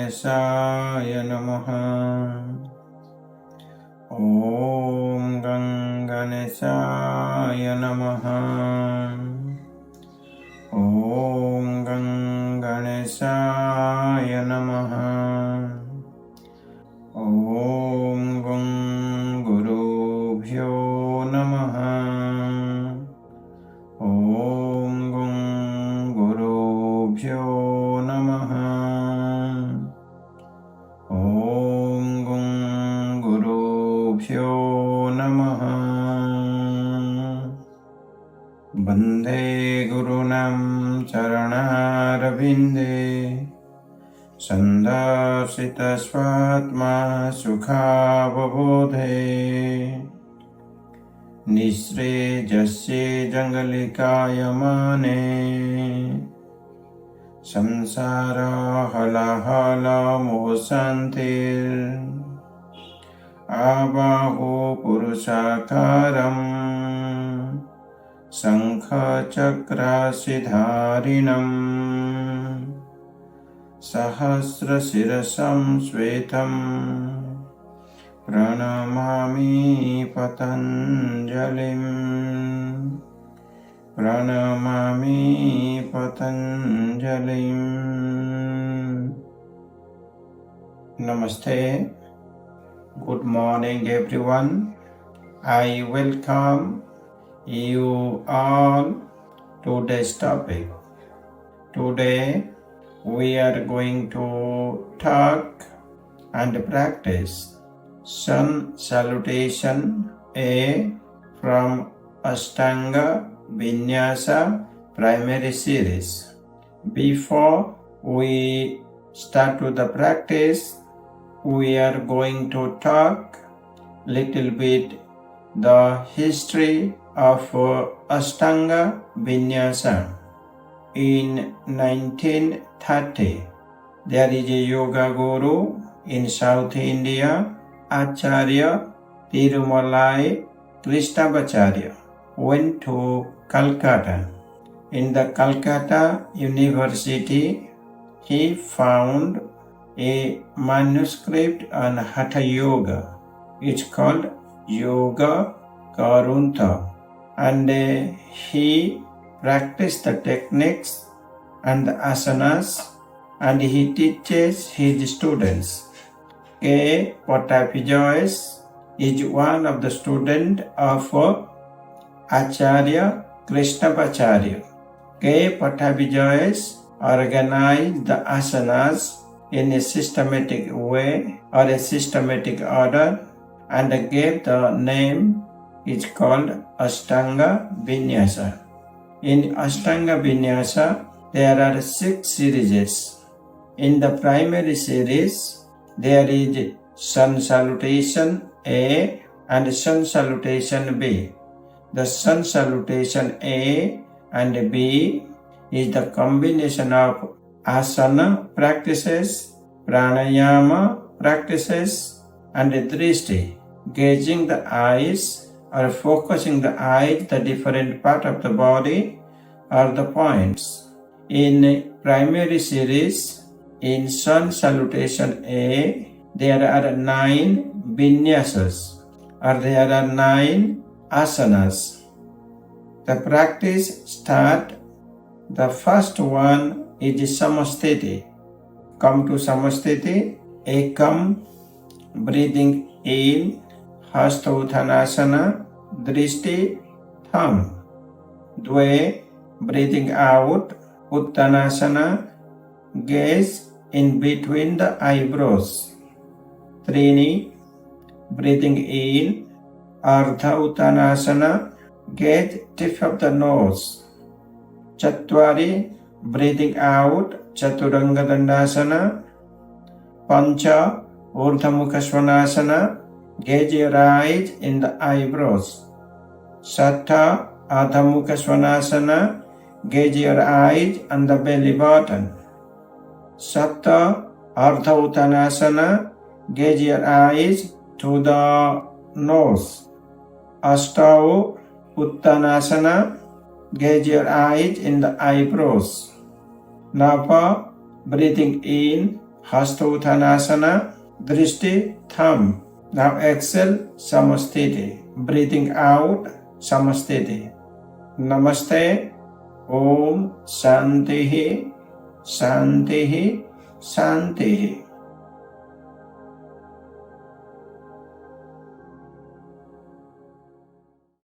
Ganganeshaya Namaha. Om Ganganeshaya Namaha. Om Ganganeshaya Namaha. Om Gurubhyo Namaha. Om Gurubhyo Namaha. Om Gurubhyo Namaha. Bande Gurunam Charanarvinde Sandarsita Svatma Sukhavabodhe Nisre Jasye Jangalikayamane Samsara Hala Hala Mosantir Abahu Purushakaram Sankha Chakra Siddharinam Sahasra Sirasam Svetam Pranamami Patanjalim. Pranamami Patanjalim. Namaste. Good morning, everyone. I welcome you all to today's topic. Today we are going to talk and practice Sun Salutation-A from Ashtanga Vinyasa primary series. Before we start with the practice, we are going to talk little bit the history of Ashtanga Vinyasa. In 1930, there is a yoga guru in South India, Acharya Tuna went to Calcutta. In the Calcutta University, he found a manuscript on Hatha Yoga. It's called Yoga Vedanta, and he practiced the techniques and the asanas, and he teaches his students. K. Joyce is one of the students of Acharya Tuna. K. Joyce organized the asanas in a systematic way or a systematic order and gave the name. It's called Ashtanga Vinyasa. In Ashtanga Vinyasa, there are 6 series. In the primary series, there is Sun Salutation-A and Sun Salutation-B. The Sun Salutation-A and B is the combination of asana practices, pranayama practices, and drishti, gazing the eyes or focusing the eyes, the different part of the body or the points. In primary series, in Sun Salutation-A, there are 9 vinyasas or there are 9 asanas. The practice start. The first one is Samastiti. Come to Samastiti. Ekam, breathing in, Hasta Uttanasana, Drishti, thumb. Dve, breathing out, Uttanasana, gaze in between the eyebrows. Trini, breathing in, Ardha Uttanasana, gaze tip of the nose. Chatwari, breathing out, Chaturanga Dandasana. Pancha, Urdhva Mukha Svanasana, gaze your eyes in the eyebrows. Sattha, Adha Mukha Svanasana, gaze your eyes on the belly button. Sapta, Ardha Uttanasana, gaze your eyes to the nose. Astau, Uttanasana, gaze your eyes in the eyebrows. Nava, breathing in, Hastottanasana, Drishti, thumb. Now exhale, Samastiti. Breathing out, Samastiti. Namaste. Om Shantihi, Shantihi, Shantihi.